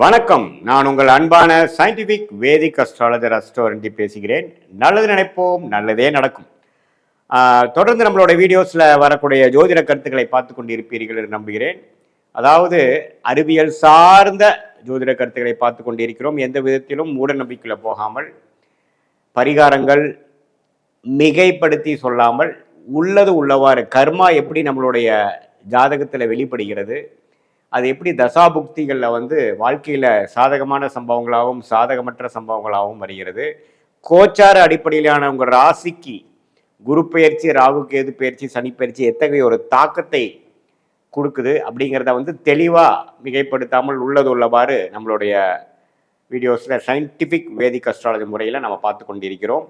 வணக்கம். நான் உங்கள் அன்பான சயின்டிபிக் வேதிக் அஸ்ட்ராலஜர் அஸ்ட்ரோரஞ்சி பேசுகிறேன். நல்லது நினைப்போம், நல்லதே நடக்கும். தொடர்ந்து நம்மளோட வீடியோஸில் வரக்கூடிய ஜோதிட கருத்துக்களை பார்த்து கொண்டு இருப்பீர்கள் என்று நம்புகிறேன். அதாவது அறிவியல் சார்ந்த ஜோதிட கருத்துக்களை பார்த்து கொண்டு இருக்கிறோம். எந்த விதத்திலும் மூட நம்பிக்கையில் போகாமல், பரிகாரங்கள் மிகைப்படுத்தி சொல்லாமல், உள்ளது உள்ளவாறு கர்மா எப்படி நம்மளுடைய ஜாதகத்தில் வெளிப்படுகிறது, அது எப்படி தசாபுக்திகளில் வாழ்க்கையில் சாதகமான சம்பவங்களாகவும் சாதகமற்ற சம்பவங்களாகவும் வருகிறது. கோச்சார அடிப்படையிலான உங்கள் ராசிக்கு குரு பெயர்ச்சி, ராகு கேது பெயர்ச்சி, சனி பெயர்ச்சி எத்தகைய ஒரு தாக்கத்தை கொடுக்குது அப்படிங்கிறத தெளிவாக மிகைப்படுத்தாமல் உள்ளது உள்ளவாறு நம்மளுடைய வீடியோஸில் சயின்டிஃபிக் வேதிக் அஸ்ட்ராலஜி முறையில் நம்ம பார்த்து கொண்டிருக்கிறோம்.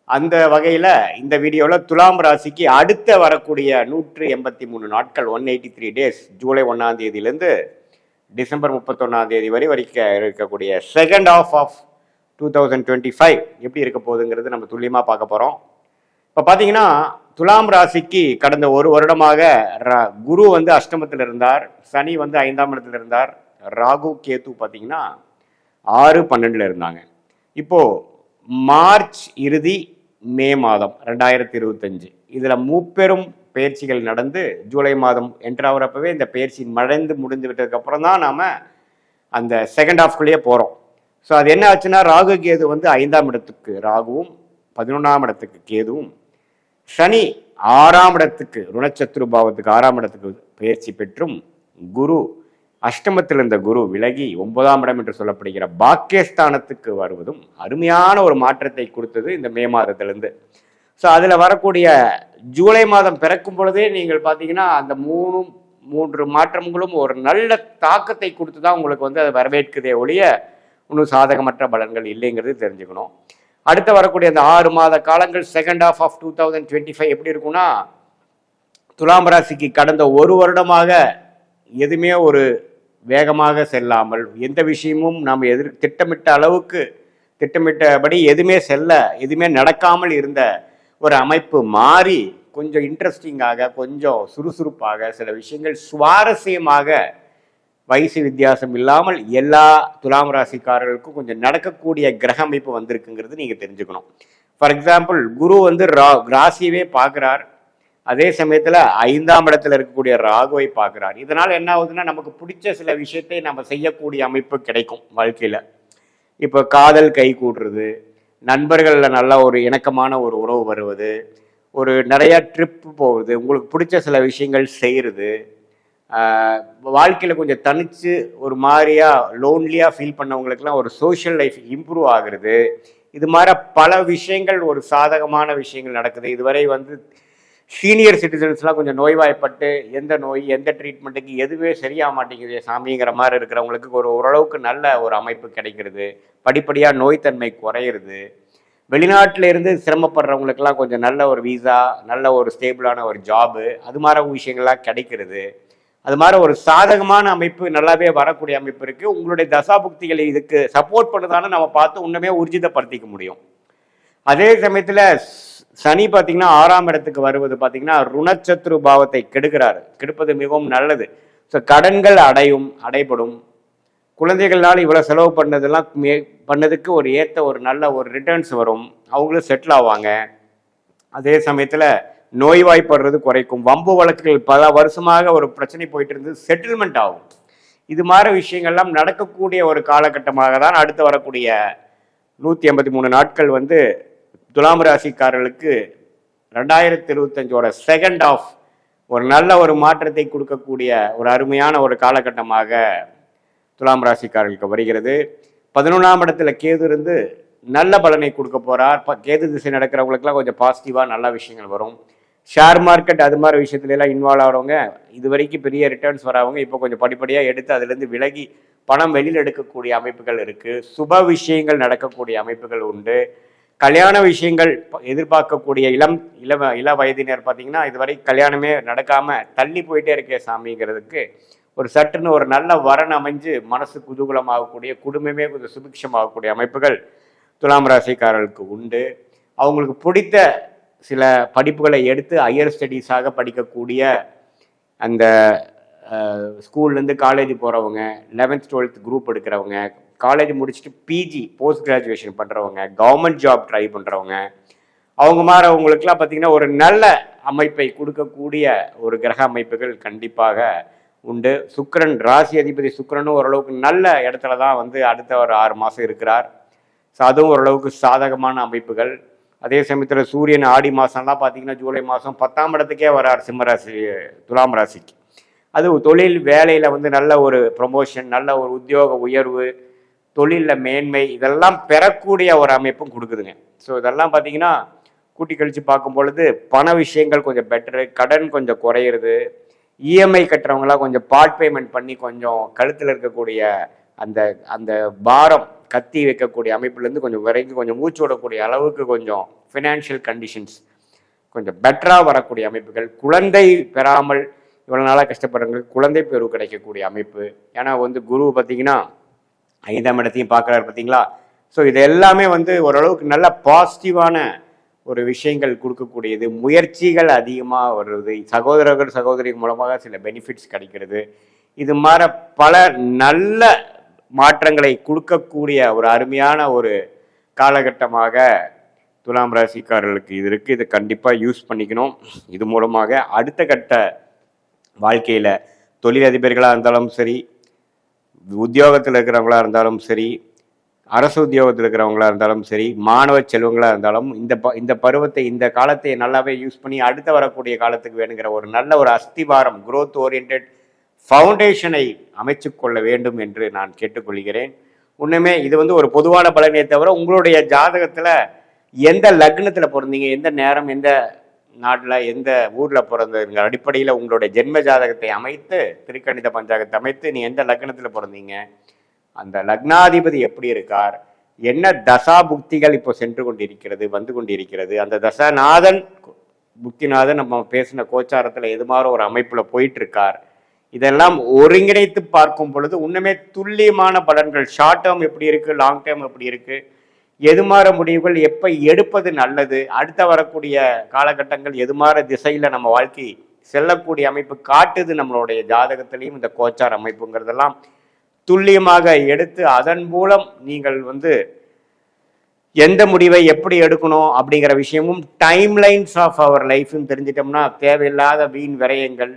அந்த வகையில் இந்த வீடியோவில் துலாம் ராசிக்கு அடுத்த வரக்கூடிய 183 நாட்கள் 183 டேஸ், ஜூலை 1ஆம் தேதியிலேருந்து டிசம்பர் 31ஆம் தேதி வரைக்கும் இருக்கக்கூடிய செகண்ட் ஹாஃப் ஆஃப் 2025 எப்படி இருக்க போகுதுங்கிறது நம்ம துல்லியமாக பார்க்க போகிறோம். இப்போ பார்த்தீங்கன்னா துலாம் ராசிக்கு கடந்த ஒரு வருடமாக குரு அஷ்டமத்தில் இருந்தார், சனி 5ஆம் இடத்துல இருந்தார், ராகு கேது பார்த்தீங்கன்னா 6-12 இருந்தாங்க. இப்போது மார்ச் இறுதி மே மாதம் 2025 இதில் முப்பெரும் பயிற்சிகள் நடந்து ஜூலை மாதம் என்ட்ராகிறப்பவே இந்த பயிற்சி முடிஞ்சு விட்டதுக்கு அப்புறம் தான் நாம் அந்த செகண்ட் ஹாஃப்குள்ளேயே போகிறோம். ஸோ அது என்ன ஆச்சுன்னா, ராகு கேது 5ஆம் இடத்துக்கு ராகுவும் 11ஆம் இடத்துக்கு கேதுவும், சனி 6ஆம் இடத்துக்கு ருணச்சத்ரு பாவத்துக்கு 6ஆம் இடத்துக்கு பயிற்சி பெற்றும், குரு அஷ்டமத்தில் இருந்த குரு விலகி 9ஆம் இடம் என்று சொல்லப்படுகிற பாக்கியஸ்தானத்துக்கு வருவதும் அருமையான ஒரு மாற்றத்தை கொடுத்தது இந்த மே மாதத்திலிருந்து. ஸோ அதில் வரக்கூடிய ஜூலை மாதம் பிறக்கும் பொழுதே நீங்கள் பார்த்தீங்கன்னா அந்த மூன்று மாற்றங்களும் ஒரு நல்ல தாக்கத்தை கொடுத்து தான் உங்களுக்கு அதை வரவேற்குதே ஒழிய இன்னும் சாதகமற்ற பலன்கள் இல்லைங்கிறது தெரிஞ்சுக்கணும். அடுத்து வரக்கூடிய அந்த 6 மாத காலங்கள் செகண்ட் ஹாஃப் ஆஃப் 2025 எப்படி இருக்குன்னா, துலாம் ராசிக்கு கடந்த ஒரு வருடமாக எதுவுமே ஒரு வேகமாக செல்லாமல், எந்த விஷயமும் நாம் திட்டமிட்டபடி எதுவுமே நடக்காமல் இருந்த ஒரு அமைப்பு மாறி கொஞ்சம் இன்ட்ரெஸ்டிங்காக, கொஞ்சம் சுறுசுறுப்பாக, சில விஷயங்கள் சுவாரஸ்யமாக, வயசு வித்தியாசம் இல்லாமல் எல்லா துலாம் ராசிக்காரர்களுக்கும் கொஞ்சம் நடக்கக்கூடிய கிரக அமைப்பு வந்திருக்குங்கிறது நீங்கள் தெரிஞ்சுக்கணும். ஃபார் எக்ஸாம்பிள், குரு ராசியவே பார்க்குறார், அதே சமயத்தில் 5ஆம் இடத்துல இருக்கக்கூடிய ராகுவை பார்க்குறார். இதனால் என்ன ஆகுதுன்னா, நமக்கு பிடிச்ச சில விஷயத்தை நம்ம செய்யக்கூடிய அமைப்பு கிடைக்கும் வாழ்க்கையில். இப்போ காதல் கை கூடுறது, நண்பர்களில் நல்ல ஒரு இணக்கமான ஒரு உறவு வருவது, ஒரு நிறையா ட்ரிப்பு போகுது, உங்களுக்கு பிடிச்ச சில விஷயங்கள் செய்கிறது, வாழ்க்கையில் கொஞ்சம் தனித்து ஒரு மாதிரியாக லோன்லியாக ஃபீல் பண்ணவங்களுக்கெல்லாம் ஒரு சோஷியல் லைஃப் இம்ப்ரூவ் ஆகுறது, இது மாதிரி பல விஷயங்கள் ஒரு சாதகமான விஷயங்கள் நடக்குது. இதுவரை சீனியர் சிட்டிசன்ஸ்லாம் கொஞ்சம் நோய்வாய்ப்பட்டு எந்த ட்ரீட்மெண்ட்டுக்கு எதுவே சரியாக மாட்டேங்குது சாமிங்கிற மாதிரி இருக்கிறவங்களுக்கு ஓரளவுக்கு நல்ல ஒரு அமைப்பு கிடைக்கிறது, படிப்படியாக நோய்த்தன்மை குறையிறது, வெளிநாட்டில் இருந்து சிரமப்படுறவங்களுக்கெல்லாம் கொஞ்சம் நல்ல ஒரு வீசா, நல்ல ஒரு ஸ்டேபிளான ஒரு ஜாபு, அது மாதிரி விஷயங்கள்லாம் கிடைக்கிறது. அது மாதிரி ஒரு சாதகமான அமைப்பு நல்லாவே வரக்கூடிய அமைப்பு இருக்குது. உங்களுடைய தசாபுக்திகளை இதுக்கு சப்போர்ட் பண்ணுதான்னு நம்ம பார்த்து இன்னுமே ஊர்ஜிதப்படுத்திக்க முடியும். அதே சமயத்தில் சனி பார்த்தீங்கன்னா 6ஆம் இடத்துக்கு வருவது பார்த்தீங்கன்னா ருணச்சத்ரு பாவத்தை கெடுப்பது மிகவும் நல்லது. ஸோ கடன்கள் அடைபடும், குழந்தைகள்னால இவ்வளோ செலவு பண்ணதுக்கு ஒரு நல்ல ஒரு ரிட்டர்ன்ஸ் வரும், அவங்களும் செட்டில் ஆவாங்க. அதே சமயத்தில் நோய்வாய்ப்படுறது குறைக்கும், வம்பு வழக்குகள் பல வருஷமாக ஒரு பிரச்சனை போயிட்டு இருந்து செட்டில்மெண்ட் ஆகும். இது மாதிரி விஷயங்கள்லாம் நடக்கக்கூடிய ஒரு காலகட்டமாக தான் அடுத்து வரக்கூடிய 183 நாட்கள் துலாம் ராசிக்காரர்களுக்கு 2025 செகண்ட் ஆஃப் ஒரு நல்ல ஒரு மாற்றத்தை கொடுக்கக்கூடிய ஒரு அருமையான ஒரு காலகட்டமாக துலாம் ராசிக்காரர்களுக்கு வருகிறது. 11ஆம் இடத்துல கேது இருந்து நல்ல பலனை கொடுக்க போகிறார். கேது திசை நடக்கிறவங்களுக்குலாம் கொஞ்சம் பாசிட்டிவாக நல்ல விஷயங்கள் வரும். ஷேர் மார்க்கெட் அது மாதிரி விஷயத்துலலாம் இன்வால்வ் ஆகிறவங்க, இது வரைக்கும் பெரிய ரிட்டர்ன்ஸ் வரவங்க இப்போ கொஞ்சம் படிப்படியாக எடுத்து அதுலேருந்து விலகி பணம் வெளியில் எடுக்கக்கூடிய அமைப்புகள் இருக்குது. சுப விஷயங்கள் நடக்கக்கூடிய அமைப்புகள் உண்டு. கல்யாண விஷயங்கள் எதிர்பார்க்கக்கூடிய இள வயதினர் பார்த்தீங்கன்னா இதுவரை கல்யாணமே நடக்காமல் தள்ளி போயிட்டே இருக்கே சாமிங்கிறதுக்கு ஒரு சட்டுன்னு ஒரு நல்ல வரன் அமைஞ்சு மனசு குதூகலமாகக்கூடிய, குடும்பமே கொஞ்சம் சுபிக்ஷமாகக்கூடிய அமைப்புகள் துலாம் ராசிக்காரர்களுக்கு உண்டு. அவங்களுக்கு பிடித்த சில படிப்புகளை எடுத்து ஹையர் ஸ்டடீஸாக படிக்கக்கூடிய அந்த ஸ்கூல்லேருந்து காலேஜ் போகிறவங்க, 11th 12th குரூப் எடுக்கிறவங்க, காலேஜ் முடிச்சுட்டு பிஜி போஸ்ட் கிராஜுவேஷன் பண்ணுறவங்க, கவர்மெண்ட் ஜாப் ட்ரை பண்ணுறவங்க, அவங்க மாறவங்களுக்குலாம் பார்த்தீங்கன்னா ஒரு நல்ல அமைப்பை கொடுக்கக்கூடிய ஒரு கிரக அமைப்புகள் கண்டிப்பாக உண்டு. சுக்கிரன் ராசி அதிபதி சுக்கிரனும் ஓரளவுக்கு நல்ல இடத்துல தான் வந்து அடுத்த ஒரு 6 மாதம் இருக்கிறார். ஸோ அதுவும் ஓரளவுக்கு சாதகமான அமைப்புகள். அதே சமயத்தில் சூரியன் ஆடி மாதம்லாம் பார்த்தீங்கன்னா ஜூலை மாதம் 10ஆம் இடத்துக்கே வரார் சிம்மராசி துலாம் ராசிக்கு. அது தொழில் வேலையில் வந்து நல்ல ஒரு ப்ரொமோஷன், நல்ல ஒரு உத்தியோக உயர்வு, தொழிலில் மேன்மை இதெல்லாம் பெறக்கூடிய ஒரு அமைப்பும் கொடுக்குதுங்க. ஸோ இதெல்லாம் பார்த்தீங்கன்னா கூட்டி கழித்து பார்க்கும் பொழுது பண விஷயங்கள் கொஞ்சம் பெட்டரு, கடன் கொஞ்சம் குறையிறது, இஎம்ஐ கட்டுறவங்களாம் கொஞ்சம் பார்ட் பேமெண்ட் பண்ணி கொஞ்சம் கழுத்தில் இருக்கக்கூடிய அந்த அந்த பாரம் கத்தி வைக்கக்கூடிய அமைப்புலேருந்து கொஞ்சம் விரைந்து கொஞ்சம் மூச்சு விடக்கூடிய அளவுக்கு கொஞ்சம் ஃபினான்ஷியல் கண்டிஷன்ஸ் கொஞ்சம் பெட்டராக வரக்கூடிய அமைப்புகள். குழந்தை பெறாமல் இவ்வளோ நாளாக கஷ்டப்படுறவங்களுக்கு குழந்தை பெரு கிடைக்கக்கூடிய அமைப்பு. ஏன்னா வந்து குரு பார்த்தீங்கன்னா 5ஆம் இடத்தையும் பார்க்குறாரு பார்த்தீங்களா. ஸோ இது எல்லாமே வந்து ஓரளவுக்கு நல்ல பாசிட்டிவான ஒரு விஷயங்கள் கொடுக்கக்கூடியது. முயற்சிகள் அதிகமாக வருது, சகோதரர்கள் சகோதரிகள் மூலமாக சில பெனிஃபிட்ஸ் கிடைக்கிறது. இது மாதிரி பல நல்ல மாற்றங்களை கொடுக்கக்கூடிய ஒரு அருமையான ஒரு காலகட்டமாக துலாம் ராசிக்காரர்களுக்கு இது இருக்குது. இதை கண்டிப்பாக யூஸ் பண்ணிக்கணும். இது மூலமாக அடுத்த கட்ட வாழ்க்கையில் தொழிலதிபர்களாக இருந்தாலும் சரி, உத்தியோகத்தில் இருக்கிறவங்களா இருந்தாலும் சரி, அரசு உத்தியோகத்தில் இருக்கிறவங்களா இருந்தாலும் சரி, மாணவ செல்வங்களாக இருந்தாலும் இந்த பருவத்தை இந்த காலத்தை நல்லாவே யூஸ் பண்ணி அடுத்த வரக்கூடிய காலத்துக்கு வேணுங்கிற ஒரு நல்ல ஒரு அஸ்திவாரம் growth oriented ஃபவுண்டேஷனை அமைச்சு கொள்ள வேண்டும் என்று நான் கேட்டுக்கொள்கிறேன். ஒன்றுமே இது வந்து ஒரு பொதுவான பலனே தவிர உங்களுடைய ஜாதகத்தில் எந்த லக்னத்தில் பிறந்தீங்க, எந்த நேரம், எந்த நாட்டில், எந்த ஊரில் பிறந்ததுங்கிற அடிப்படையில் உங்களுடைய ஜென்ம ஜாதகத்தை அமைத்து திருக்கணித பஞ்சாங்கத்தை அமைத்து நீ எந்த லக்னத்தில் பிறந்தீங்க, அந்த லக்னாதிபதி எப்படி இருக்கார், என்ன தசா புக்திகள் இப்போ சென்று கொண்டிருக்கிறது வந்து கொண்டிருக்கிறது, அந்த தசாநாதன் புக்திநாதன் நம்ம பேசின கோச்சாரத்தில் எது மாதிரி ஒரு அமைப்பில் போயிட்டு இருக்கார், இதெல்லாம் ஒருங்கிணைத்து பார்க்கும் பொழுது உண்மையே துல்லியமான பலன்கள் ஷார்ட் டேர்ம் எப்படி இருக்கு, லாங் டேர்ம் எப்படி இருக்கு, எது மாற முடிவுகள் எப்போ எடுப்பது நல்லது, அடுத்த வரக்கூடிய காலகட்டங்கள் எது மாற திசையில் நம்ம வாழ்க்கை செல்லக்கூடிய அமைப்பு காட்டுது நம்மளுடைய ஜாதகத்திலையும் இந்த கோச்சார் அமைப்புங்கிறதெல்லாம் துல்லியமாக எடுத்து அதன் மூலம் நீங்கள் வந்து எந்த முடிவை எப்படி எடுக்கணும் அப்படிங்கிற விஷயமும் டைம்லைன்ஸ் ஆஃப் அவர் லைஃப்னு தெரிஞ்சிட்டோம்னா தேவையில்லாத வீண் விரயங்கள்,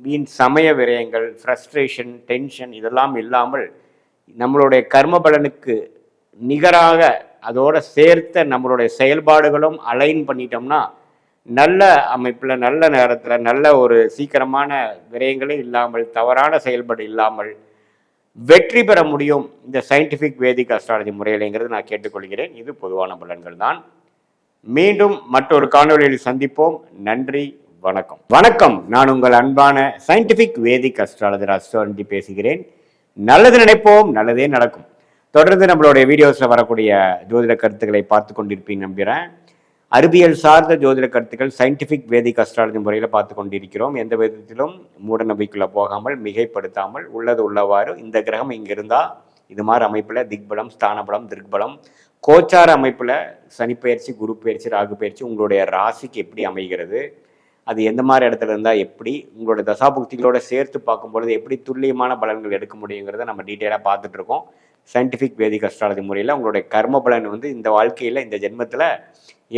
வீண் சமய விரயங்கள், ஃப்ரஸ்ட்ரேஷன், டென்ஷன் இதெல்லாம் இல்லாமல் நம்மளுடைய கர்ம பலனுக்கு நிகராக அதோட சேர்த்த நம்மளுடைய செயல்பாடுகளும் அலைன் பண்ணிட்டோம்னா நல்ல அமைப்பில் நல்ல நேரத்தில் நல்ல ஒரு சீக்கிரமான விரயங்களே இல்லாமல் தவறான செயல்பாடு இல்லாமல் வெற்றி பெற முடியும் இந்த சயின்டிஃபிக் வேதிக் அஸ்ட்ராலஜி முறையிலேங்கிறது நான் கேட்டுக்கொள்கிறேன். இது பொதுவான பலன்கள் தான். மீண்டும் மற்றொரு காணொலியில் சந்திப்போம். நன்றி, வணக்கம். வணக்கம், நான் உங்கள் அன்பான சயின்டிஃபிக் வேதிக் அஸ்ட்ராலஜர் அஸ்ட்ராலஜி பேசுகிறேன். நல்லது நினைப்போம், நல்லதே நடக்கும். தொடர்ந்து நம்மளுடைய வீடியோஸில் வரக்கூடிய ஜோதிட கருத்துக்களை பார்த்து கொண்டிருப்பீங்க நம்புகிறேன். அறிவியல் சார்ந்த ஜோதிட கருத்துக்கள் சயின்டிஃபிக் வேதிக் அஸ்ட்ராலஜி முறையில் பார்த்து கொண்டிருக்கிறோம். எந்த விதத்திலும் மூட நம்பிக்கைக்குள்ள போகாமல் மிகைப்படுத்தாமல் உள்ளது உள்ளவாறு இந்த கிரகம் இங்கே இருந்தால் இது மாதிரி அமைப்பில் திக்பலம், ஸ்தானபலம், திருக்பலம், கோச்சார அமைப்பில் சனிப்பயிற்சி, குரு பயிற்சி, ராகு பயிற்சி உங்களுடைய ராசிக்கு எப்படி அமைகிறது, அது எந்த மாதிரி இடத்துல இருந்தால் எப்படி உங்களுடைய தசாபுக்திகளோட சேர்த்து பார்க்கும்பொழுது எப்படி துல்லியமான பலன்கள் எடுக்க முடியுங்கிறத நம்ம டீட்டெயிலாக பார்த்துட்ருக்கோம். சயின்டிஃபிக் வேதிக் அஸ்ட்ராலஜி முறையில் உங்களுடைய கர்ம பலன் வந்து இந்த வாழ்க்கையில் இந்த ஜென்மத்தில்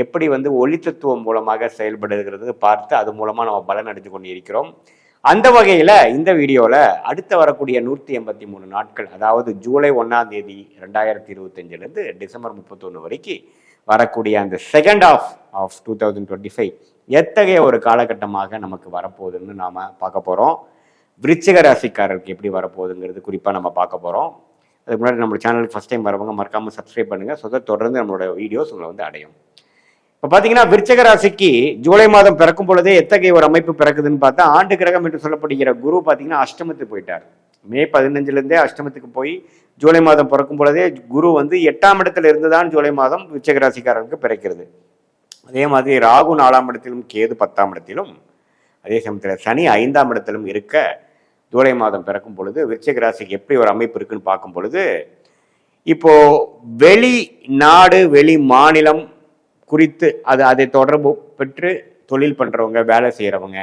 எப்படி வந்து ஒளித்தத்துவம் மூலமாக செயல்படுகிறது பார்த்து அது மூலமாக நம்ம பலன் அடைஞ்சு கொண்டு இருக்கிறோம். அந்த வகையில் இந்த வீடியோவில் அடுத்த வரக்கூடிய 183 நாட்கள், அதாவது ஜூலை 1ஆம் தேதி 2025 டிசம்பர் 31 வரைக்கும் வரக்கூடிய அந்த செகண்ட் ஆஃப் 2025 எத்தகைய ஒரு காலகட்டமாக நமக்கு வரப்போகுதுன்னு நாம் பார்க்க போகிறோம். விருச்சிக ராசிக்காரருக்கு எப்படி வரப்போகுதுங்கிறது குறிப்பாக நம்ம பார்க்க போகிறோம். அதுக்கு முன்னாடி நம்ம சேனலுக்கு ஃபஸ்ட் டைம் வரவங்க மறக்காமல் சப்ஸ்கிரைப் பண்ணுங்கள். ஸோ தொடர்ந்து நம்மளோட வீடியோஸ் உங்களை வந்து அடையும். இப்போ பார்த்தீங்கன்னா விருச்சிக ராசிக்கு ஜூலை மாதம் பிறக்கும் பொழுதே எத்தகைய ஒரு அமைப்பு பிறக்குதுன்னு பார்த்தா ஆண்டு கிரகம் என்று சொல்லப்படுகிற குரு பார்த்தீங்கன்னா அஷ்டமத்துக்கு போயிட்டார். மே 15 அஷ்டமத்துக்கு போய் ஜூலை மாதம் பிறக்கும் பொழுதே குரு வந்து 8ஆம் இடத்துல இருந்து தான் ஜூலை மாதம் விருச்சிக ராசிக்காரர்களுக்கு பிறக்கிறது. அதே மாதிரி ராகு 4ஆம் இடத்திலும், கேது 10ஆம் இடத்திலும், அதே சமயத்தில் சனி 5ஆம் இடத்திலும் இருக்க ஜூலை மாதம் பிறக்கும் பொழுது விருச்சிக ராசிக்கு எப்படி ஒரு அமைப்பு இருக்குன்னு பார்க்கும் பொழுது இப்போ வெளி நாடு, வெளி மாநிலம் குறித்து அதை தொடர்பு பெற்று தொழில் பண்ணுறவங்க, வேலை செய்கிறவங்க,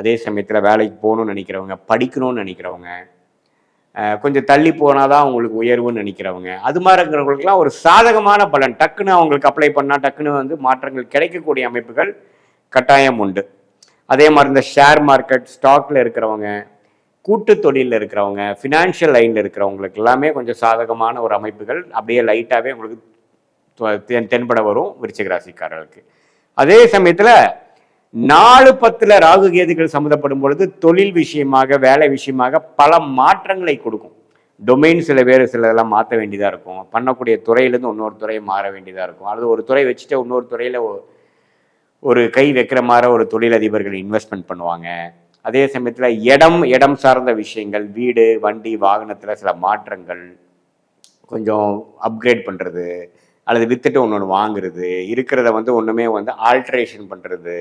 அதே சமயத்தில் வேலைக்கு போகணும்னு நினைக்கிறவங்க, படிக்கணும்னு நினைக்கிறவங்க, கொஞ்சம் தள்ளி போனால் தான் அவங்களுக்கு உயர்வுன்னு நினைக்கிறவங்க, அது மாதிரி இருக்கிறவங்களுக்குலாம் ஒரு சாதகமான பலன், டக்குன்னு அவங்களுக்கு அப்ளை பண்ணால் டக்குன்னு வந்து மாற்றங்கள் கிடைக்கக்கூடிய அமைப்புகள் கட்டாயம் உண்டு. அதே மாதிரி இந்த ஷேர் மார்க்கெட், ஸ்டாக்ல இருக்கிறவங்க, கூட்டு தொழிலில் இருக்கிறவங்க, ஃபினான்ஷியல் லைனில் இருக்கிறவங்களுக்கு எல்லாமே கொஞ்சம் சாதகமான ஒரு அமைப்புகள் அப்படியே லைட்டாகவே உங்களுக்கு தென்பட வரும் விருச்சிக ராசிக்காரர்களுக்கு. அதே சமயத்தில் 4-10 ராகு கேதுகள் சம்மந்தப்படும் பொழுது தொழில் விஷயமாக, வேலை விஷயமாக பல மாற்றங்களை கொடுக்கும். டொமைன் சில பேர் சிலதெல்லாம் மாற்ற வேண்டியதாக இருக்கும். பண்ணக்கூடிய துறையிலேருந்து இன்னொரு துறையை மாற வேண்டியதாக இருக்கும். அல்லது ஒரு துறை வச்சுட்டு இன்னொரு துறையில் ஒரு கை வைக்கிற மாதிரி ஒரு தொழிலதிபர்கள் இன்வெஸ்ட்மெண்ட் பண்ணுவாங்க. அதே சமயத்தில் இடம் சார்ந்த விஷயங்கள், வீடு, வண்டி, வாகனத்தில் சில மாற்றங்கள், கொஞ்சம் அப்கிரேட் பண்ணுறது, அல்லது வித்துட்டு ஒன்று வாங்குறது, இருக்கிறத வந்து ஒன்றுமே வந்து ஆல்ட்ரேஷன் பண்ணுறது,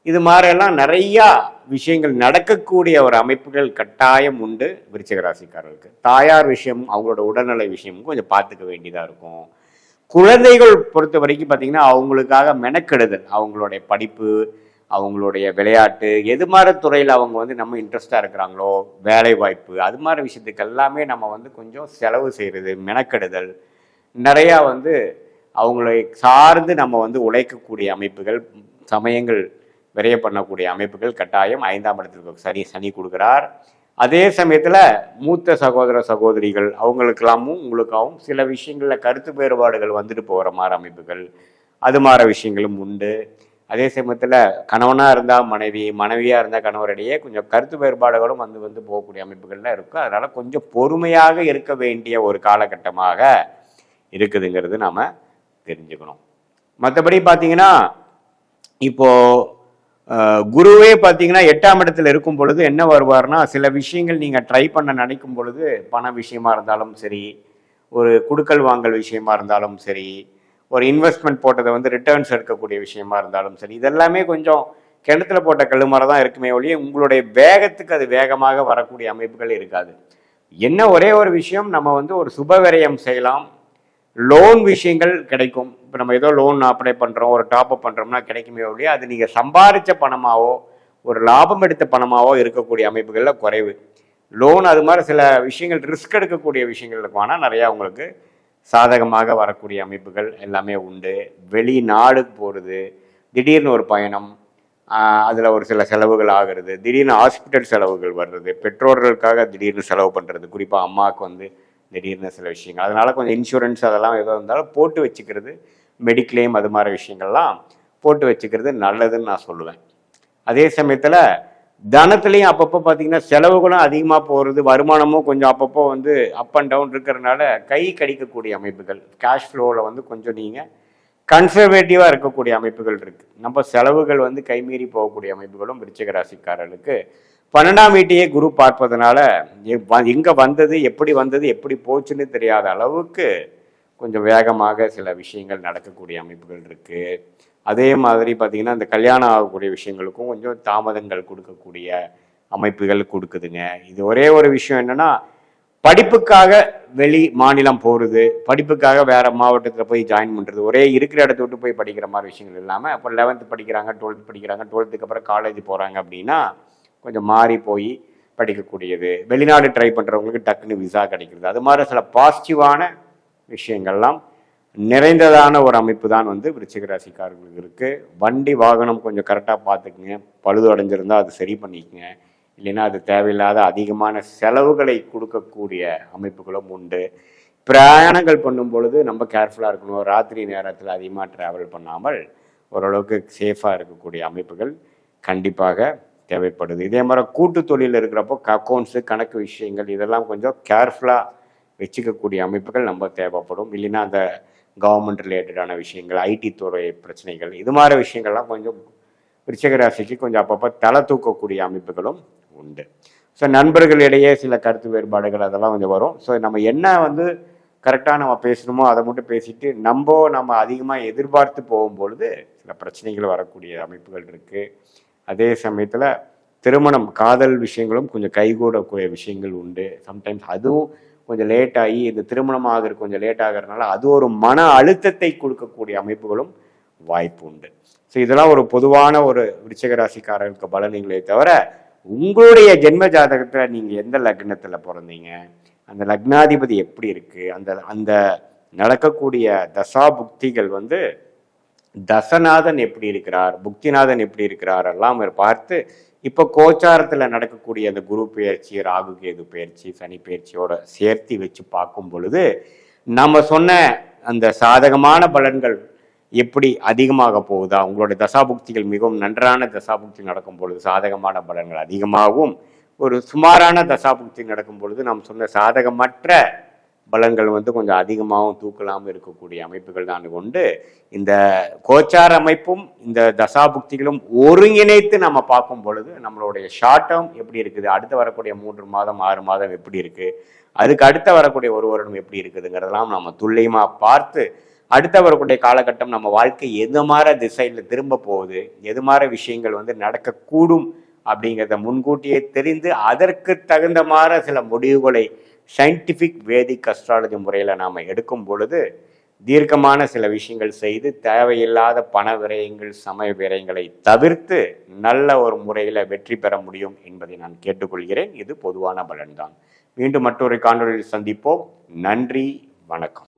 இது மாதிரியெல்லாம் நிறையா விஷயங்கள் நடக்கக்கூடிய ஒரு அமைப்புகள் கட்டாயம் உண்டு விருச்சிக ராசிக்காரர்களுக்கு. தாயார் விஷயம், அவங்களோட உடல்நலை விஷயமும் கொஞ்சம் பார்த்துக்க வேண்டியதாக இருக்கும். குழந்தைகள் பொறுத்த வரைக்கும் பார்த்தீங்கன்னா அவங்களுக்காக மெனக்கெடுதல், அவங்களுடைய படிப்பு, அவங்களுடைய விளையாட்டு, எது மாதிரி துறையில் அவங்க வந்து நம்ம இன்ட்ரெஸ்டாக இருக்கிறாங்களோ, வேலை வாய்ப்பு, அது மாதிரி விஷயத்துக்கு எல்லாமே நம்ம வந்து கொஞ்சம் செலவு செய்கிறது, மெனக்கெடுதல், நிறையா வந்து அவங்களை சார்ந்து நம்ம வந்து உழைக்கக்கூடிய அமைப்புகள், சமயங்கள் விரைய பண்ணக்கூடிய அமைப்புகள் கட்டாயம் 5ஆம் இடத்துக்கு சனி கொடுக்குறார். அதே சமயத்தில் மூத்த சகோதர சகோதரிகள் அவங்களுக்கெல்லாமும் உங்களுக்காகவும் சில விஷயங்களில் கருத்து வேறுபாடுகள் வந்துட்டு போகிற மாதிரி அமைப்புகள், அது மாதிரி விஷயங்களும் உண்டு. அதே சமயத்தில் கணவனாக இருந்தால் மனைவி, மனைவியாக இருந்தால் கணவரிடையே கொஞ்சம் கருத்து வேறுபாடுகளும் வந்து போகக்கூடிய அமைப்புகள்லாம் இருக்கும். அதனால் கொஞ்சம் பொறுமையாக இருக்க வேண்டிய ஒரு காலகட்டமாக இருக்குதுங்கிறது நாம் தெரிஞ்சுக்கணும். மற்றபடி பார்த்தீங்கன்னா இப்போது குருவே பார்த்தீங்கன்னா 8ஆம் இடத்துல இருக்கும் பொழுது என்ன வருவார்னா, சில விஷயங்கள் நீங்கள் ட்ரை பண்ண நினைக்கும் பொழுது, பண விஷயமா இருந்தாலும் சரி, ஒரு குடுக்கல் வாங்கல் விஷயமா இருந்தாலும் சரி, ஒரு இன்வெஸ்ட்மெண்ட் போட்டதை வந்து ரிட்டர்ன்ஸ் எடுக்கக்கூடிய விஷயமா இருந்தாலும் சரி, இதெல்லாமே கொஞ்சம் கிணத்துல போட்ட கல்லுமாரி தான் இருக்குமே ஒழிய உங்களுடைய வேகத்துக்கு அது வேகமாக வரக்கூடிய அமைப்புகள் இருக்காது. என்ன ஒரே ஒரு விஷயம், நம்ம வந்து ஒரு சுப விரயம் செய்யலாம், லோன் விஷயங்கள் கிடைக்கும். இப்போ நம்ம ஏதோ லோன் அப்ளை பண்ணுறோம், ஒரு டாப்அப் பண்ணுறோம்னா கிடைக்குமே ஒழிய அது நீங்கள் சம்பாதிச்ச பணமாவோ ஒரு லாபம் எடுத்த பணமாவோ இருக்கக்கூடிய அமைப்புகளில் குறைவு. லோன் அது மாதிரி சில விஷயங்கள் ரிஸ்க் எடுக்கக்கூடிய விஷயங்கள் இருக்கும். ஆனால் நிறையா உங்களுக்கு சாதகமாக வரக்கூடிய அமைப்புகள் எல்லாமே உண்டு. வெளிநாடு போகிறது, திடீர்னு ஒரு பயணம், அதில் ஒரு சில செலவுகள் ஆகிறது, திடீர்னு ஹாஸ்பிட்டல் செலவுகள் வர்றது, பெற்றோர்களுக்காக திடீர்னு செலவு பண்ணுறது, குறிப்பாக அம்மாவுக்கு வந்து திடீர்னு சில விஷயங்கள், அதனால் கொஞ்சம் இன்சூரன்ஸ் அதெல்லாம் எதோ இருந்தாலும் போட்டு வச்சுக்கிறது, மெடிக்ளைம் அது மாதிரி விஷயங்கள்லாம் போட்டு வச்சுக்கிறது நல்லதுன்னு நான் சொல்லுவேன். அதே சமயத்தில் தனத்துலேயும் அப்பப்போ பார்த்தீங்கன்னா செலவுகளும் அதிகமாக போகிறது, வருமானமும் கொஞ்சம் அப்பப்போ வந்து அப் அண்ட் டவுன் இருக்கிறதுனால கை கடிக்கக்கூடிய அமைப்புகள், கேஷ் ஃப்ளோவில் வந்து கொஞ்சம் நீங்கள் கன்சர்வேட்டிவாக இருக்கக்கூடிய அமைப்புகள் இருக்குது. நம்ம செலவுகள் வந்து கைமீறி போகக்கூடிய அமைப்புகளும் விருச்சிக ராசிக்காரர்களுக்கு 12ஆம் வீட்டையே குரு பார்ப்பதனால எங்கே வந்தது, எப்படி வந்தது, எப்படி போச்சுன்னு தெரியாத அளவுக்கு கொஞ்சம் வேகமாக சில விஷயங்கள் நடக்கக்கூடிய அமைப்புகள் இருக்குது. அதே மாதிரி பார்த்திங்கன்னா இந்த கல்யாணம் ஆகக்கூடிய விஷயங்களுக்கும் கொஞ்சம் தாமதங்கள் கொடுக்கக்கூடிய அமைப்புகள் கொடுக்குதுங்க. இது ஒரே ஒரு விஷயம் என்னென்னா, படிப்புக்காக வெளி மாநிலம் போகிறது, படிப்புக்காக வேறு மாவட்டத்தில் போய் ஜாயின் பண்ணுறது, ஒரே இருக்கிற இடத்த விட்டு போய் படிக்கிற மாதிரி விஷயங்கள் இல்லாமல், அப்போ 11th படிக்கிறாங்க, 12th படிக்கிறாங்க, 12th அப்புறம் காலேஜ் போகிறாங்க அப்படின்னா கொஞ்சம் மாறி போய் படிக்கக்கூடியது, வெளிநாடு ட்ரை பண்ணுறவங்களுக்கு டக்குன்னு விசா கிடைக்கிறது, அது மாதிரி சில பாசிட்டிவான விஷயங்கள்லாம் நிறைந்ததான ஒரு அமைப்பு தான் வந்து விருச்சிக ராசிக்காரர்களுக்கு இருக்குது. வண்டி வாகனம் கொஞ்சம் கரெக்டாக பார்த்துக்குங்க, பழுது அடைஞ்சிருந்தால் அது சரி பண்ணிக்கங்க, இல்லைன்னா அது தேவையில்லாத அதிகமான செலவுகளை கொடுக்கக்கூடிய அமைப்புகளும் உண்டு. பிரயாணங்கள் பண்ணும் பொழுது நம்ம கேர்ஃபுல்லாக இருக்கணும். ராத்திரி நேரத்தில் அதிகமாக ட்ராவல் பண்ணாமல் ஓரளவுக்கு சேஃபாக இருக்கக்கூடிய அமைப்புகள் கண்டிப்பாக தேவைப்படுது. இதே மாதிரி கூட்டு தொழில் இருக்கிறப்போ அக்கௌண்ட்ஸு, கணக்கு விஷயங்கள் இதெல்லாம் கொஞ்சம் கேர்ஃபுல்லாக வச்சுக்கக்கூடிய அமைப்புகள் நம்ம தேவைப்படும். இல்லைன்னா அந்த கவர்மெண்ட் ரிலேட்டடான விஷயங்கள், ஐடி துறை பிரச்சனைகள், இது மாதிரி விஷயங்கள்லாம் கொஞ்சம் விருச்சிக ராசிக்கு கொஞ்சம் அப்பப்போ தலை தூக்கக்கூடிய அமைப்புகளும் உண்டு. ஸோ நண்பர்களிடையே சில கருத்து வேறுபாடுகள் அதெல்லாம் கொஞ்சம் வரும். ஸோ நம்ம என்ன வந்து கரெக்டாக நம்ம பேசணுமோ அதை மட்டும் பேசிட்டு நம்ம அதிகமாக எதிர்பார்த்து போகும்பொழுது சில பிரச்சனைகள் வரக்கூடிய அமைப்புகள் இருக்குது. அதே சமயத்தில் திருமணம், காதல் விஷயங்களும் கொஞ்சம் கைகூடக்கூடிய விஷயங்கள் உண்டு. சம்டைம்ஸ் அதுவும் கொஞ்சம் லேட் ஆகி, இந்த திருமணம் ஆகிறது கொஞ்சம் லேட் ஆகிறதுனால அது ஒரு மன அழுத்தத்தை கொடுக்கக்கூடிய அமைப்புகளும் வாய்ப்பு உண்டு. ஸோ இதெல்லாம் ஒரு பொதுவான ஒரு விருச்சிக ராசிக்காரர்களுக்கு பலன்களே தவிர, உங்களுடைய ஜென்ம ஜாதகத்தில் நீங்கள் எந்த லக்னத்தில் பிறந்தீங்க, அந்த லக்னாதிபதி எப்படி இருக்கு, அந்த அந்த நடக்கக்கூடிய தசா புக்திகள் தசநாதன் எப்படி இருக்கிறார், புக்திநாதன் எப்படி இருக்கிறார் எல்லாம் பார்த்து, இப்போ கோச்சாரத்தில் நடக்கக்கூடிய அந்த குரு பெயர்ச்சி, ராகு கேது பெயர்ச்சி, சனி பெயர்ச்சியோட சேர்த்து வச்சு பார்க்கும் பொழுது நம்ம சொன்ன அந்த சாதகமான பலன்கள் எப்படி அதிகமாக போகுதா, உங்களுடைய தசாபுக்திகள் மிகவும் நன்றான தசாபுக்தி நடக்கும் பொழுது சாதகமான பலன்கள் அதிகமாகவும், ஒரு சுமாரான தசாபுக்தி நடக்கும் பொழுது நாம் சொன்ன சாதகமற்ற பலன்கள் கொஞ்சம் அதிகமாகவும் தூக்கலாமல் இருக்கக்கூடிய அமைப்புகள் தான் கொண்டு இந்த கோச்சார அமைப்பும் இந்த தசாபுக்திகளும் ஒருங்கிணைத்து நம்ம பார்க்கும் பொழுது நம்மளுடைய ஷார்ட் டேர்ம் எப்படி இருக்குது, அடுத்து வரக்கூடிய 3 மாதம் 6 மாதம் எப்படி இருக்கு, அதுக்கு அடுத்த வரக்கூடிய 1 வருடம் எப்படி இருக்குதுங்கிறதெல்லாம் நம்ம துல்லியமாக பார்த்து அடுத்த வரக்கூடிய காலகட்டம் நம்ம வாழ்க்கை எது மாதிரி திசையில் திரும்ப போகுது, எது மாதிரி விஷயங்கள் நடக்கக்கூடும் அப்படிங்கிறத முன்கூட்டியே தெரிந்து அதற்கு தகுந்த மாதிரி சில முடிவுகளை சயின்டிஃபிக் வேதிக் அஸ்ட்ராலஜி முறையில் நாம் எடுக்கும் பொழுது தீர்க்கமான சில விஷயங்கள் செய்து தேவையில்லாத பண விரயங்கள் சமய விரயங்களை தவிர்த்து நல்ல ஒரு முறையில் வெற்றி பெற முடியும் என்பதை நான் கேட்டுக்கொள்கிறேன். இது பொதுவான பலன்தான். மீண்டும் மற்றொரு காணொலியில் சந்திப்போம். நன்றி, வணக்கம்.